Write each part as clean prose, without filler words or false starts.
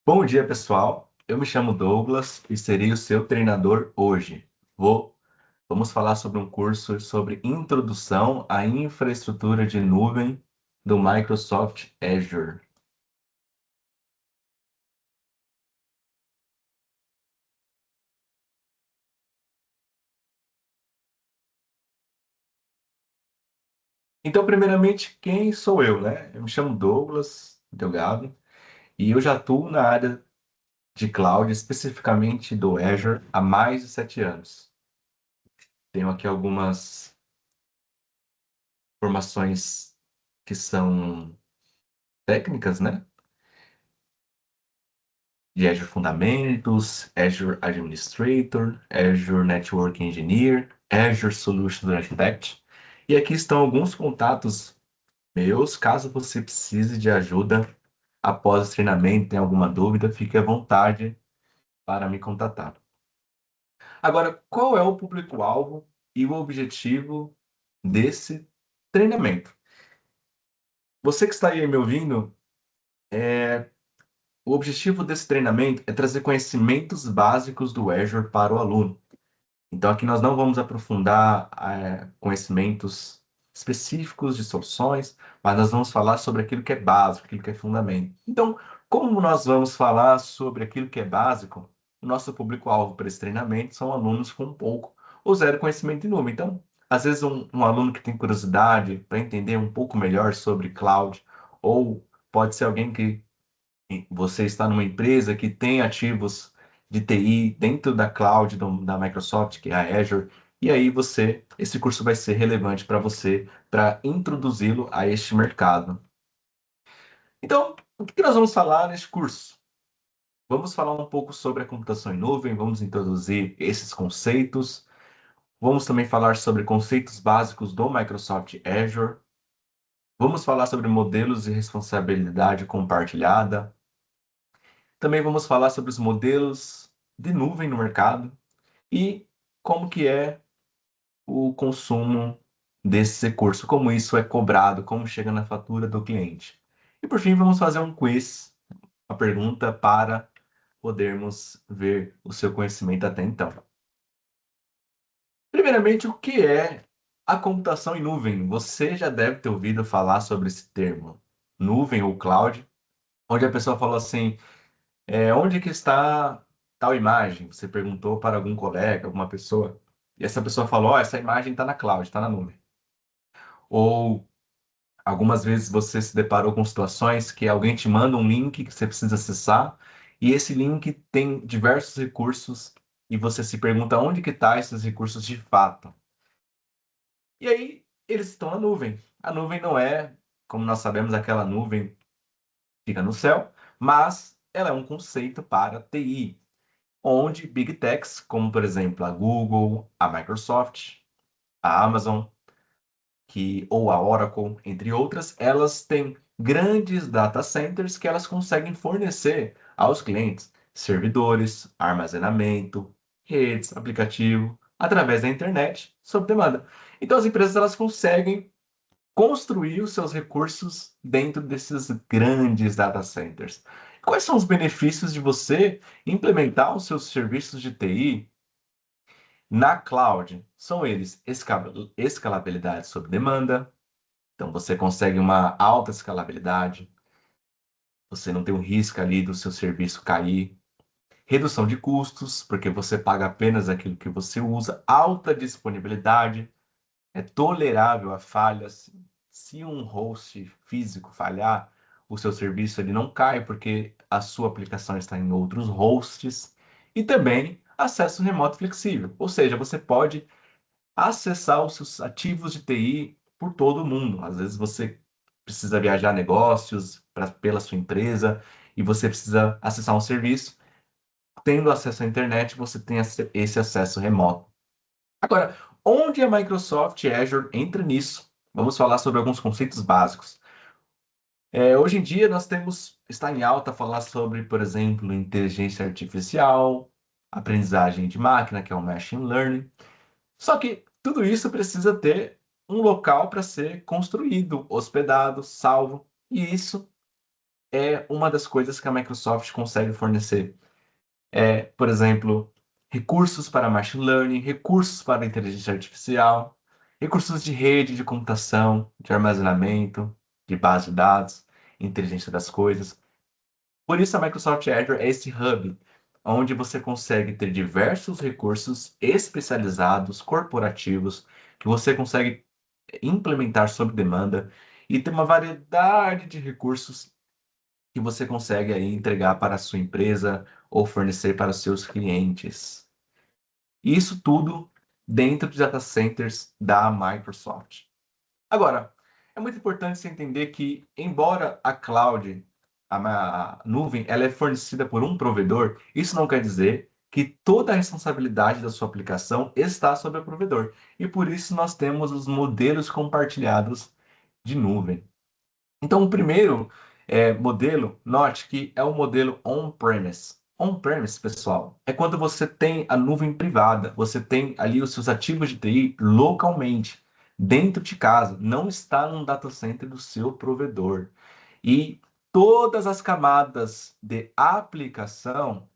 Bom dia, pessoal. Eu me chamo Douglas e serei o seu treinador hoje. Vamos falar sobre um curso sobre introdução à infraestrutura de nuvem do Microsoft Azure. Então, primeiramente, quem sou eu, né? Eu me chamo Douglas Delgado e eu já atuo na área de cloud, especificamente do Azure, há mais de 7 anos. Tenho aqui algumas formações que são técnicas, né? De Azure Fundamentos, Azure Administrator, Azure Network Engineer, Azure Solution Architect. E aqui estão alguns contatos meus, caso você precise de ajuda após o treinamento, tem alguma dúvida, fique à vontade para me contatar. Agora, qual é o público-alvo e o objetivo desse treinamento? Você que está aí me ouvindo, o objetivo desse treinamento é trazer conhecimentos básicos do Azure para o aluno. Então, aqui nós não vamos aprofundar conhecimentos específicos de soluções, mas nós vamos falar sobre aquilo que é básico, aquilo que é fundamento. Então, como nós vamos falar sobre aquilo que é básico, o nosso público-alvo para esse treinamento são alunos com pouco ou zero conhecimento em nuvem. Então, às vezes, um aluno que tem curiosidade para entender um pouco melhor sobre cloud, ou pode ser alguém que você está numa empresa que tem ativos de TI dentro da cloud da Microsoft, que é a Azure, e aí esse curso vai ser relevante para você, para introduzi-lo a este mercado. Então, o que nós vamos falar neste curso? Vamos falar um pouco sobre a computação em nuvem, vamos introduzir esses conceitos, vamos também falar sobre conceitos básicos do Microsoft Azure, vamos falar sobre modelos de responsabilidade compartilhada. Também vamos falar sobre os modelos de nuvem no mercado e como que é o consumo desse recurso, como isso é cobrado, como chega na fatura do cliente. E por fim, vamos fazer um quiz, uma pergunta para podermos ver o seu conhecimento até então. Primeiramente, o que é a computação em nuvem? Você já deve ter ouvido falar sobre esse termo, nuvem ou cloud, onde a pessoa falou assim: onde que está tal imagem? Você perguntou para algum colega, alguma pessoa, e essa pessoa falou: essa imagem está na cloud, está na nuvem. Ou algumas vezes você se deparou com situações que alguém te manda um link que você precisa acessar, e esse link tem diversos recursos, e você se pergunta onde que está esses recursos de fato. E aí, eles estão na nuvem. A nuvem não é, como nós sabemos, aquela nuvem que fica no céu, mas ela é um conceito para TI, onde Big Techs, como por exemplo a Google, a Microsoft, a Amazon, ou a Oracle, entre outras, elas têm grandes data centers que elas conseguem fornecer aos clientes servidores, armazenamento, redes, aplicativo, através da internet, sob demanda. Então as empresas elas conseguem construir os seus recursos dentro desses grandes data centers. Quais são os benefícios de você implementar os seus serviços de TI na cloud? São eles escalabilidade sob demanda, então você consegue uma alta escalabilidade, você não tem o risco ali do seu serviço cair, redução de custos, porque você paga apenas aquilo que você usa, alta disponibilidade, é tolerável a falhas. Se um host físico falhar, o seu serviço ele não cai porque a sua aplicação está em outros hosts. E também acesso remoto flexível, ou seja, você pode acessar os seus ativos de TI por todo o mundo. Às vezes você precisa viajar negócios pela sua empresa e você precisa acessar um serviço. Tendo acesso à internet, você tem esse acesso remoto. Agora, onde a Microsoft Azure entra nisso? Vamos falar sobre alguns conceitos básicos. Hoje em dia, está em alta falar sobre, por exemplo, inteligência artificial, aprendizagem de máquina, que é o machine learning. Só que tudo isso precisa ter um local para ser construído, hospedado, salvo. E isso é uma das coisas que a Microsoft consegue fornecer. Por exemplo, recursos para machine learning, recursos para inteligência artificial, recursos de rede de computação, de armazenamento, de base de dados, inteligência das coisas. Por isso, a Microsoft Azure é esse hub, onde você consegue ter diversos recursos especializados, corporativos, que você consegue implementar sob demanda e ter uma variedade de recursos que você consegue aí entregar para a sua empresa ou fornecer para os seus clientes. Isso tudo dentro de data centers da Microsoft. Agora, é muito importante você entender que, embora a cloud, a nuvem, ela é fornecida por um provedor, isso não quer dizer que toda a responsabilidade da sua aplicação está sobre o provedor. E por isso nós temos os modelos compartilhados de nuvem. Então, o primeiro modelo, note que é o modelo on-premise. On-premise, pessoal, é quando você tem a nuvem privada, você tem ali os seus ativos de TI localmente, dentro de casa, não está num data center do seu provedor. E todas as camadas de aplicação,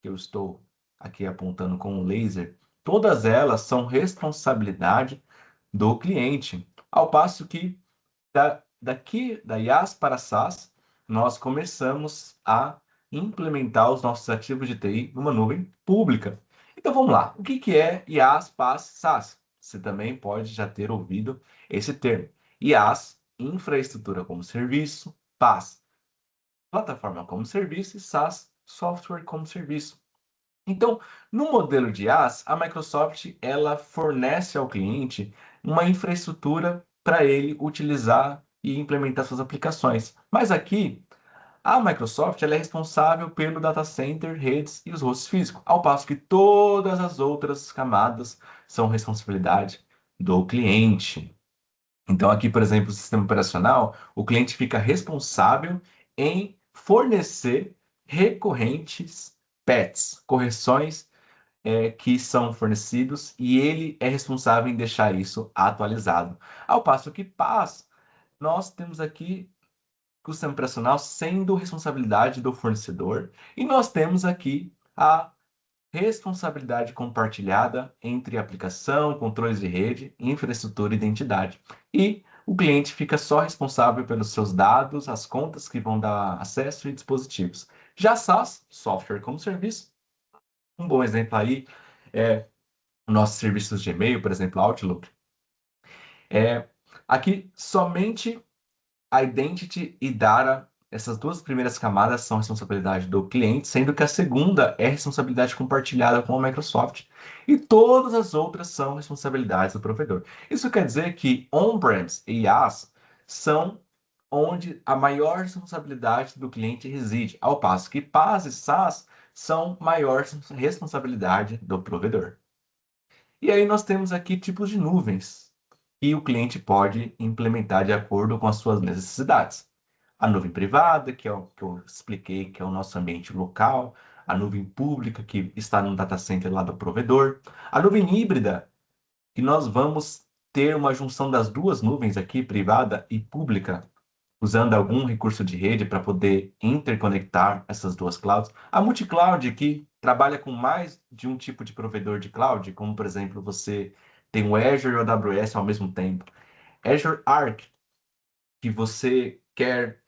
que eu estou aqui apontando com o laser, todas elas são responsabilidade do cliente. Ao passo que daqui da IaaS para SaaS, nós começamos a implementar os nossos ativos de TI numa nuvem pública. Então vamos lá. O que é IaaS, PaaS, SaaS? Você também pode já ter ouvido esse termo. IaaS, infraestrutura como serviço, PaaS, plataforma como serviço e SaaS, software como serviço. Então, no modelo de IaaS, a Microsoft ela fornece ao cliente uma infraestrutura para ele utilizar e implementar suas aplicações. Mas aqui, a Microsoft ela é responsável pelo data center, redes e os hosts físicos, ao passo que todas as outras camadas são responsabilidade do cliente. Então, aqui, por exemplo, o sistema operacional, o cliente fica responsável em fornecer recorrentes PETs, correções que são fornecidos, e ele é responsável em deixar isso atualizado. Ao passo que PaaS, nós temos aqui o sistema operacional sendo responsabilidade do fornecedor, e nós temos aqui a responsabilidade compartilhada entre aplicação, controles de rede, infraestrutura e identidade. E o cliente fica só responsável pelos seus dados, as contas que vão dar acesso e dispositivos. Já SaaS, software como serviço, um bom exemplo aí é nossos serviços de e-mail, por exemplo, Outlook. É, aqui somente a Identity e Data, essas duas primeiras camadas são responsabilidade do cliente, sendo que a segunda é responsabilidade compartilhada com a Microsoft. E todas as outras são responsabilidades do provedor. Isso quer dizer que on-premise e IaaS são onde a maior responsabilidade do cliente reside, ao passo que PaaS e SaaS são maior responsabilidade do provedor. E aí nós temos aqui tipos de nuvens que o cliente pode implementar de acordo com as suas necessidades. A nuvem privada, que é o que eu expliquei, que é o nosso ambiente local. A nuvem pública, que está no data center lá do provedor. A nuvem híbrida, que nós vamos ter uma junção das duas nuvens aqui, privada e pública, usando algum recurso de rede para poder interconectar essas duas clouds. A multi-cloud, que trabalha com mais de um tipo de provedor de cloud, como, por exemplo, você tem o Azure e o AWS ao mesmo tempo. Azure Arc, que você quer,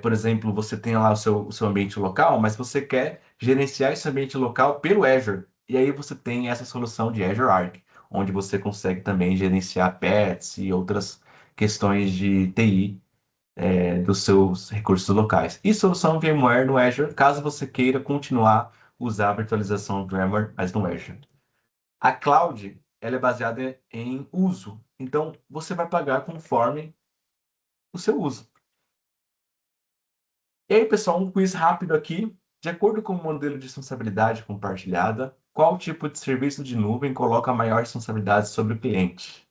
por exemplo, você tem lá o seu ambiente local, mas você quer gerenciar esse ambiente local pelo Azure. E aí você tem essa solução de Azure Arc, onde você consegue também gerenciar pets e outras questões de TI dos seus recursos locais. E solução VMware no Azure, caso você queira continuar usar a virtualização VMware, mas no Azure. A cloud, ela é baseada em uso. Então, você vai pagar conforme o seu uso. E aí, pessoal, um quiz rápido aqui. De acordo com o modelo de responsabilidade compartilhada, qual tipo de serviço de nuvem coloca maior responsabilidade sobre o cliente?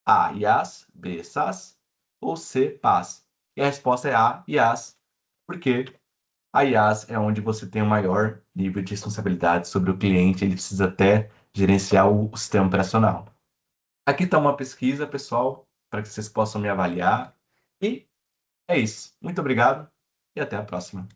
A, IaaS, B, SaaS ou C, PaaS? E a resposta é A, IaaS, porque a IaaS é onde você tem o maior nível de responsabilidade sobre o cliente, ele precisa até gerenciar o sistema operacional. Aqui está uma pesquisa, pessoal, para que vocês possam me avaliar. E É isso. Muito obrigado e até a próxima.